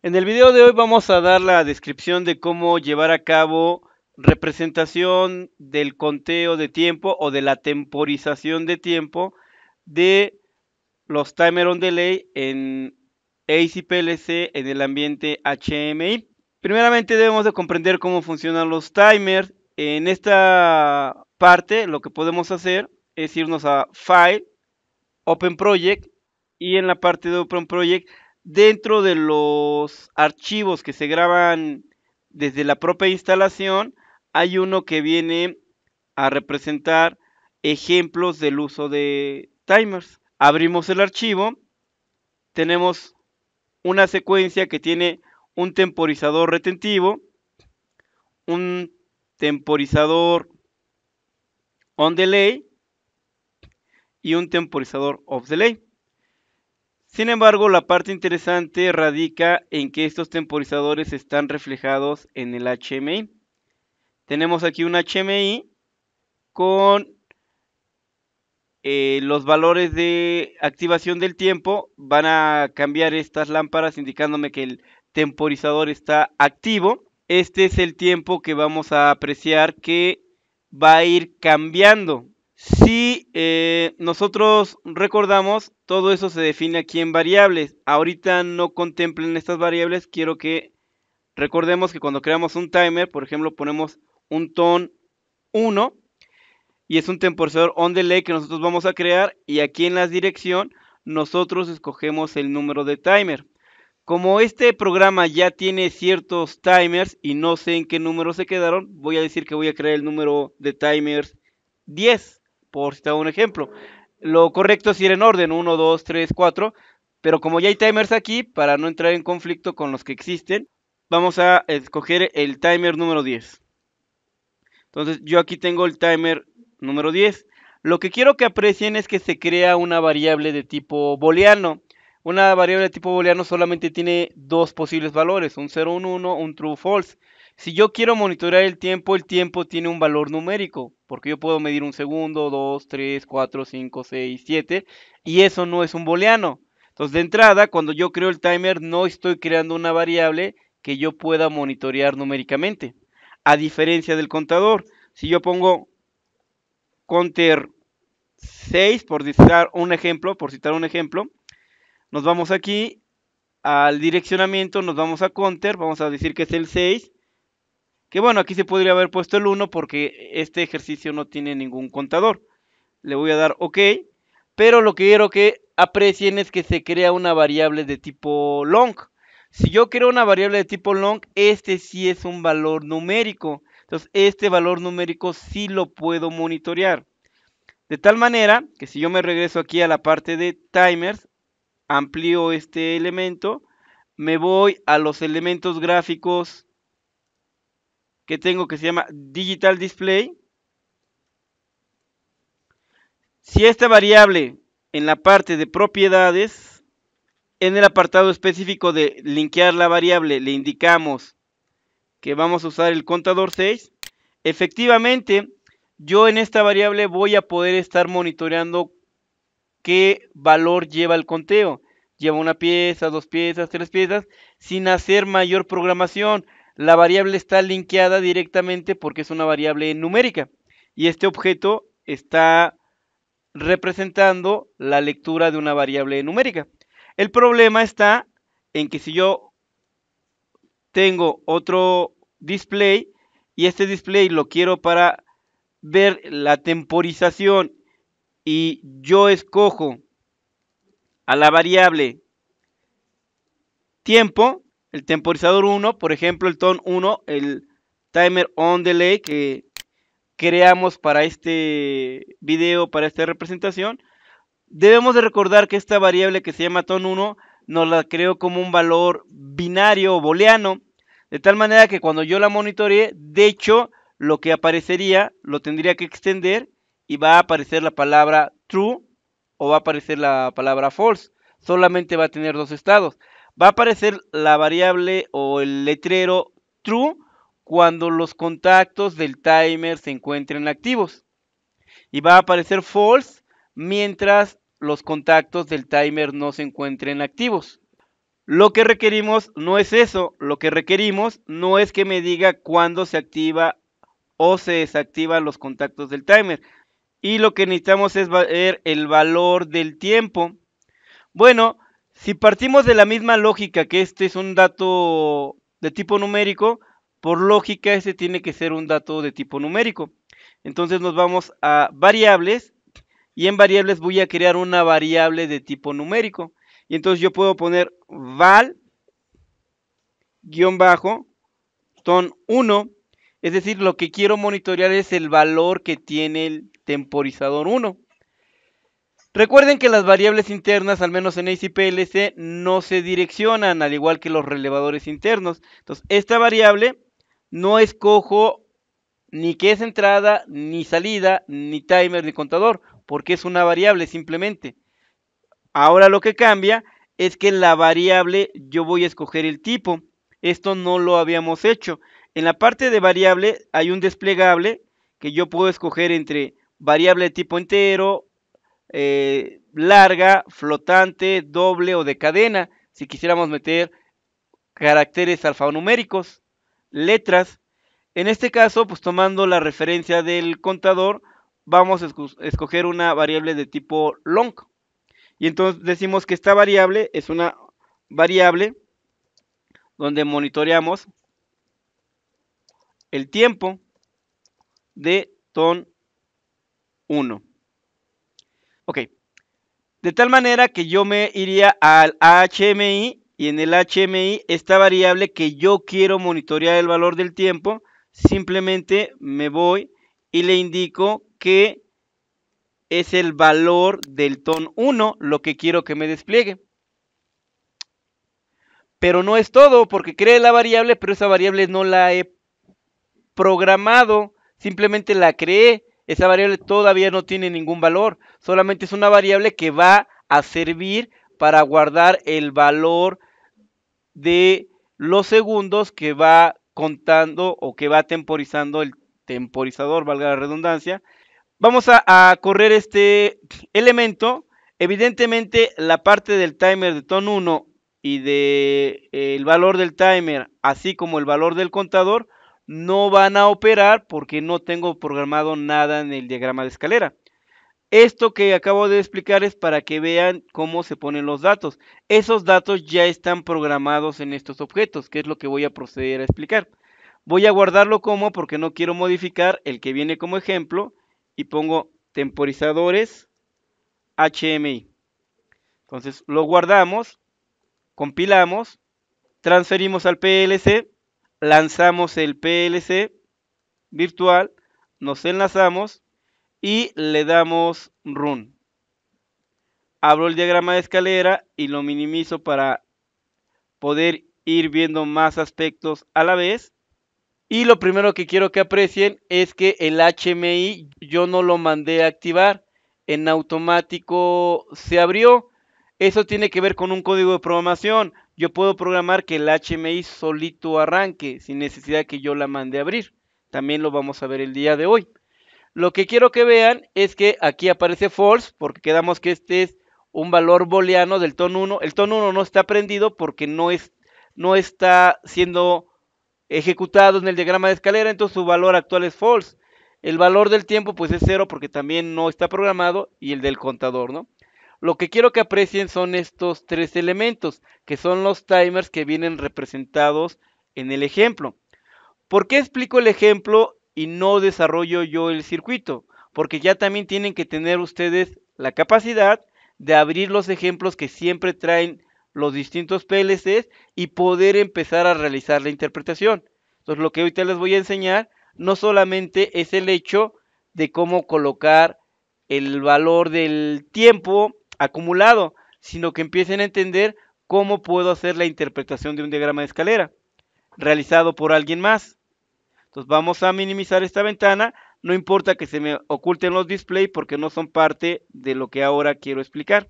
En el video de hoy vamos a dar la descripción de cómo llevar a cabo representación del conteo de tiempo o de la temporización de tiempo de los timer on delay en ACPLC en el ambiente HMI. Primeramente debemos de comprender cómo funcionan los timers. En esta parte lo que podemos hacer es irnos a File, Open Project, y en la parte de Open Project, dentro de los archivos que se graban desde la propia instalación, hay uno que viene a representar ejemplos del uso de timers. Abrimos el archivo, tenemos una secuencia que tiene un temporizador retentivo, un temporizador on delay y un temporizador off delay. Sin embargo, la parte interesante radica en que estos temporizadores están reflejados en el HMI. Tenemos aquí un HMI con los valores de activación del tiempo. Van a cambiar estas lámparas indicándome que el temporizador está activo. Este es el tiempo que vamos a apreciar que va a ir cambiando. Si nosotros recordamos, todo eso se define aquí en variables. Ahorita no contemplen estas variables. Quiero que recordemos que cuando creamos un timer, por ejemplo, ponemos un ton 1 y es un temporizador on delay que nosotros vamos a crear, y aquí en la dirección nosotros escogemos el número de timer. Como este programa ya tiene ciertos timers y no sé en qué número se quedaron, voy a decir que voy a crear el número de timers 10, por citar un ejemplo. Lo correcto es ir en orden, 1, 2, 3, 4, pero como ya hay timers aquí, para no entrar en conflicto con los que existen, vamos a escoger el timer número 10. Entonces yo aquí tengo el timer número 10. Lo que quiero que aprecien es que se crea una variable de tipo booleano. Una variable de tipo booleano solamente tiene dos posibles valores, un 0, un 1, un true, false. Si yo quiero monitorear el tiempo tiene un valor numérico, porque yo puedo medir un segundo, 2, 3, 4, 5, 6, 7, y eso no es un booleano. Entonces, de entrada, cuando yo creo el timer, no estoy creando una variable que yo pueda monitorear numéricamente. A diferencia del contador, si yo pongo counter 6, por citar un ejemplo, nos vamos aquí al direccionamiento, nos vamos a counter, vamos a decir que es el 6, que bueno, aquí se podría haber puesto el 1 porque este ejercicio no tiene ningún contador. Le voy a dar OK, pero lo que quiero que aprecien es que se crea una variable de tipo long. Si yo creo una variable de tipo long, este sí es un valor numérico. Entonces, este valor numérico sí lo puedo monitorear. De tal manera que si yo me regreso aquí a la parte de timers, amplío este elemento, me voy a los elementos gráficos que tengo que se llama Digital Display. Si esta variable en la parte de propiedades, en el apartado específico de linkear la variable, le indicamos que vamos a usar el contador 6, efectivamente, yo en esta variable voy a poder estar monitoreando qué valor lleva el conteo. Lleva una pieza, dos piezas, tres piezas, sin hacer mayor programación. La variable está linkeada directamente porque es una variable numérica. Y este objeto está representando la lectura de una variable numérica. El problema está en que si yo tengo otro display y este display lo quiero para ver la temporización y yo escojo a la variable tiempo, el temporizador 1, por ejemplo el ton 1, el timer on delay que creamos para este video, para esta representación, debemos de recordar que esta variable que se llama ton 1 nos la creo como un valor binario o booleano, de tal manera que cuando yo la monitoree, de hecho, lo que aparecería lo tendría que extender y va a aparecer la palabra true o va a aparecer la palabra false. Solamente va a tener dos estados. Va a aparecer la variable o el letrero true cuando los contactos del timer se encuentren activos. Y va a aparecer false mientras los contactos del timer no se encuentren activos. Lo que requerimos no es eso, lo que requerimos no es que me diga cuándo se activa o se desactivan los contactos del timer. Y lo que necesitamos es ver el valor del tiempo. Bueno, si partimos de la misma lógica que este es un dato de tipo numérico, por lógica este tiene que ser un dato de tipo numérico. Entonces nos vamos a variables y en variables voy a crear una variable de tipo numérico. Y entonces yo puedo poner val ton 1, es decir, lo que quiero monitorear es el valor que tiene el temporizador 1. Recuerden que las variables internas, al menos en ACPLC, no se direccionan, al igual que los relevadores internos. Entonces, esta variable no escojo ni que es entrada, ni salida, ni timer, ni contador, porque es una variable simplemente. Ahora lo que cambia es que en la variable yo voy a escoger el tipo. Esto no lo habíamos hecho. En la parte de variable hay un desplegable que yo puedo escoger entre variable de tipo entero, larga, flotante, doble o de cadena. Si quisiéramos meter caracteres alfanuméricos, letras. En este caso, pues tomando la referencia del contador, vamos a escoger una variable de tipo long. Y entonces decimos que esta variable es una variable donde monitoreamos el tiempo de ton 1. Ok, de tal manera que yo me iría al HMI y en el HMI esta variable que yo quiero monitorear el valor del tiempo, simplemente me voy y le indico que es el valor del ton 1 lo que quiero que me despliegue. Pero no es todo, porque creé la variable, pero esa variable no la he programado, simplemente la creé. Esa variable todavía no tiene ningún valor, solamente es una variable que va a servir para guardar el valor de los segundos que va contando o que va temporizando el temporizador, valga la redundancia. Vamos a correr este elemento. Evidentemente la parte del timer de ton 1 y de el valor del timer, así como el valor del contador, no van a operar porque no tengo programado nada en el diagrama de escalera. Esto que acabo de explicar es para que vean cómo se ponen los datos. Esos datos ya están programados en estos objetos, que es lo que voy a proceder a explicar. Voy a guardarlo como porque no quiero modificar el que viene como ejemplo y pongo temporizadores HMI. Entonces lo guardamos, compilamos, transferimos al PLC, lanzamos el PLC virtual, nos enlazamos y le damos run. Abro el diagrama de escalera y lo minimizo para poder ir viendo más aspectos a la vez. Y lo primero que quiero que aprecien es que el HMI yo no lo mandé a activar. En automático se abrió. Eso tiene que ver con un código de programación. Yo puedo programar que el HMI solito arranque sin necesidad que yo la mande a abrir. También lo vamos a ver el día de hoy. Lo que quiero que vean es que aquí aparece false porque quedamos que este es un valor booleano del ton 1. El ton 1 no está prendido porque no está siendo ejecutado en el diagrama de escalera, entonces su valor actual es false. El valor del tiempo pues es 0 porque también no está programado y el del contador, ¿no? Lo que quiero que aprecien son estos tres elementos, que son los timers que vienen representados en el ejemplo. ¿Por qué explico el ejemplo y no desarrollo yo el circuito? Porque ya también tienen que tener ustedes la capacidad de abrir los ejemplos que siempre traen los distintos PLCs y poder empezar a realizar la interpretación. Entonces, lo que ahorita les voy a enseñar no solamente es el hecho de cómo colocar el valor del tiempo acumulado, sino que empiecen a entender cómo puedo hacer la interpretación de un diagrama de escalera realizado por alguien más. Entonces vamos a minimizar esta ventana. No importa que se me oculten los displays porque no son parte de lo que ahora quiero explicar.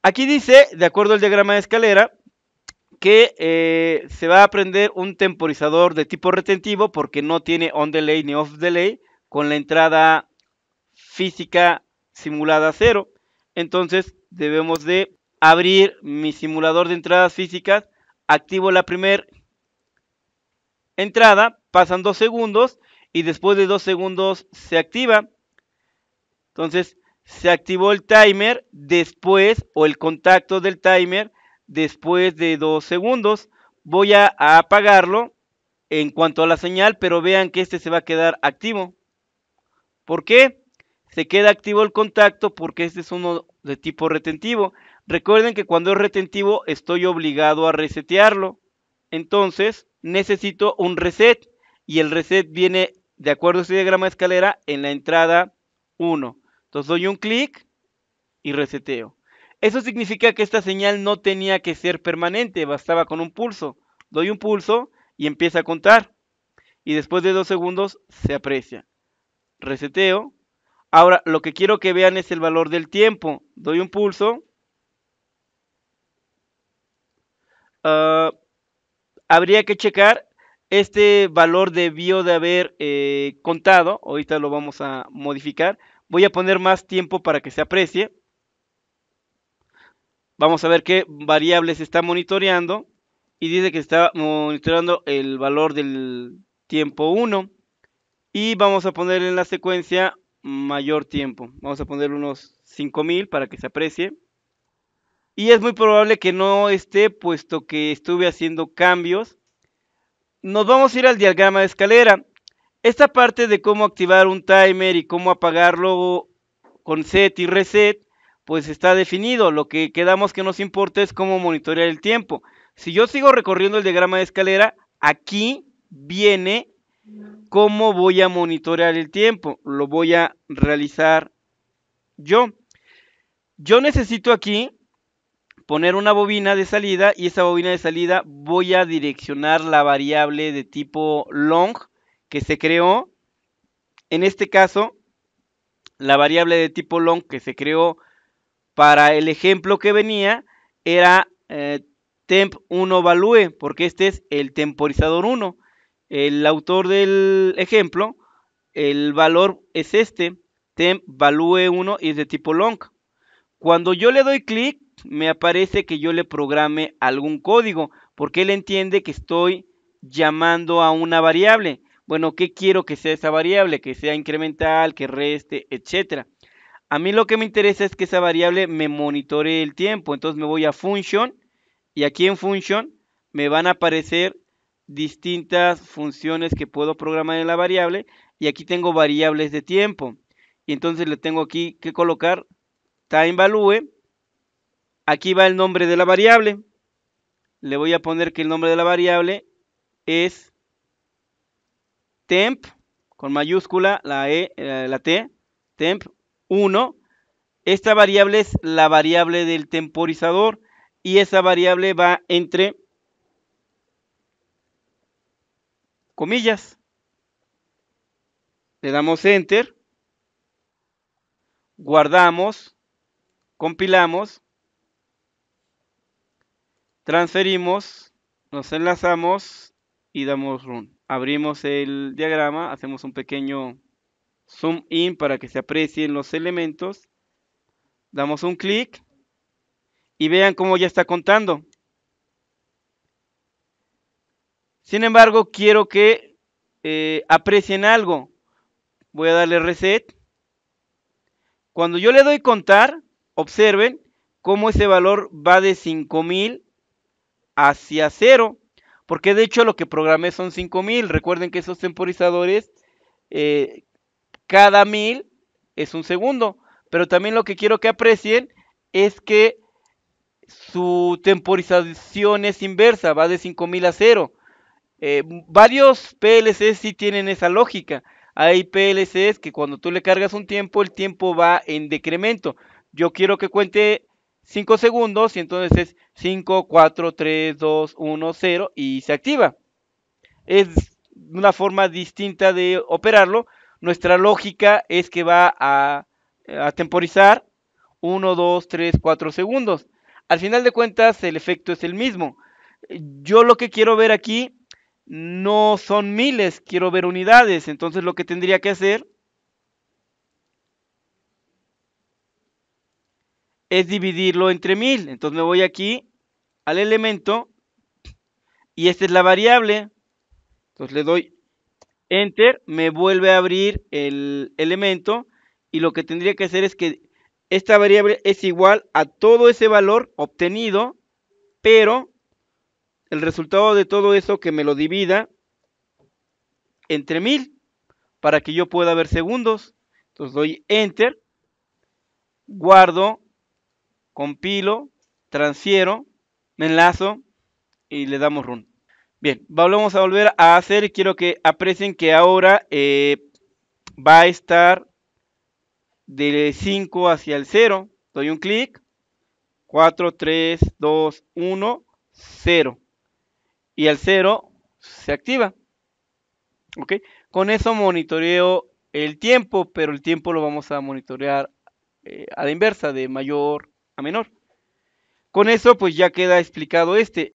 Aquí dice, de acuerdo al diagrama de escalera, que se va a aprender un temporizador de tipo retentivo porque no tiene on delay ni off delay con la entrada física simulada 0. Entonces debemos de abrir mi simulador de entradas físicas, activo la primera entrada, pasan 2 segundos y después de 2 segundos se activa. Entonces se activó el timer después, o el contacto del timer después de 2 segundos. Voy a apagarlo en cuanto a la señal, pero vean que este se va a quedar activo. ¿Por qué? Se queda activo el contacto porque este es uno de tipo retentivo. Recuerden que cuando es retentivo estoy obligado a resetearlo. Entonces necesito un reset y el reset viene, de acuerdo a este diagrama de escalera, en la entrada 1. Entonces doy un clic y reseteo. Eso significa que esta señal no tenía que ser permanente, bastaba con un pulso. Doy un pulso y empieza a contar. Y después de 2 segundos se aprecia. Reseteo. Ahora, lo que quiero que vean es el valor del tiempo. Doy un pulso. Habría que checar. Este valor debió de haber contado. Ahorita lo vamos a modificar. Voy a poner más tiempo para que se aprecie. Vamos a ver qué variable se está monitoreando. Y dice que está monitoreando el valor del tiempo 1. Y vamos a poner en la secuencia mayor tiempo. Vamos a poner unos 5000 para que se aprecie. Y es muy probable que no esté, puesto que estuve haciendo cambios. Nos vamos a ir al diagrama de escalera. Esta parte de cómo activar un timer y cómo apagarlo con set y reset, pues está definido. Lo que quedamos que nos importa es cómo monitorear el tiempo. Si yo sigo recorriendo el diagrama de escalera, aquí viene cómo voy a monitorear el tiempo. Lo voy a realizar yo. Yo necesito aquí poner una bobina de salida y esa bobina de salida voy a direccionar la variable de tipo long que se creó. En este caso, la variable de tipo long que se creó para el ejemplo que venía era temp1 value, porque este es el temporizador 1. El autor del ejemplo, el valor es este, temp value 1 y es de tipo long. Cuando yo le doy clic, me aparece que yo le programe algún código, porque él entiende que estoy llamando a una variable. Bueno, ¿qué quiero que sea esa variable? Que sea incremental, que reste, etcétera. A mí lo que me interesa es que esa variable me monitoree el tiempo. Entonces me voy a function y aquí en function me van a aparecer distintas funciones que puedo programar en la variable y aquí tengo variables de tiempo. Y entonces le tengo aquí que colocar time value. Aquí va el nombre de la variable. Le voy a poner que el nombre de la variable es temp, con mayúscula, la T, temp 1. Esta variable es la variable del temporizador y esa variable va entre comillas. Le damos enter, guardamos, compilamos, transferimos, nos enlazamos y damos run. Abrimos el diagrama, hacemos un pequeño zoom in para que se aprecien los elementos. Damos un clic y vean cómo ya está contando. Sin embargo, quiero que aprecien algo. Voy a darle reset. Cuando yo le doy contar, observen cómo ese valor va de 5000 hacia 0. Porque de hecho lo que programé son 5000. Recuerden que esos temporizadores, cada 1000 es un segundo. Pero también lo que quiero que aprecien es que su temporización es inversa, va de 5000 a 0. Varios PLCs sí tienen esa lógica. Hay PLCs que cuando tú le cargas un tiempo, el tiempo va en decremento. Yo quiero que cuente 5 segundos y entonces es 5, 4, 3, 2, 1, 0 y se activa. Es una forma distinta de operarlo. Nuestra lógica es que va a temporizar 1, 2, 3, 4 segundos. Al final de cuentas, el efecto es el mismo. Yo lo que quiero ver aquí no son miles, quiero ver unidades. Entonces lo que tendría que hacer es dividirlo entre 1000. Entonces me voy aquí al elemento y esta es la variable. Entonces le doy Enter, me vuelve a abrir el elemento y lo que tendría que hacer es que esta variable es igual a todo ese valor obtenido, pero el resultado de todo eso que me lo divida entre 1000 para que yo pueda ver segundos. Entonces doy Enter, guardo, compilo, transfiero, me enlazo y le damos Run. Bien, vamos a volver a hacer y quiero que aprecien que ahora va a estar de 5 hacia el 0. Doy un clic, 4, 3, 2, 1, 0. Y al 0 se activa. ¿Ok? Con eso monitoreo el tiempo, pero el tiempo lo vamos a monitorear a la inversa, de mayor a menor. Con eso pues ya queda explicado este.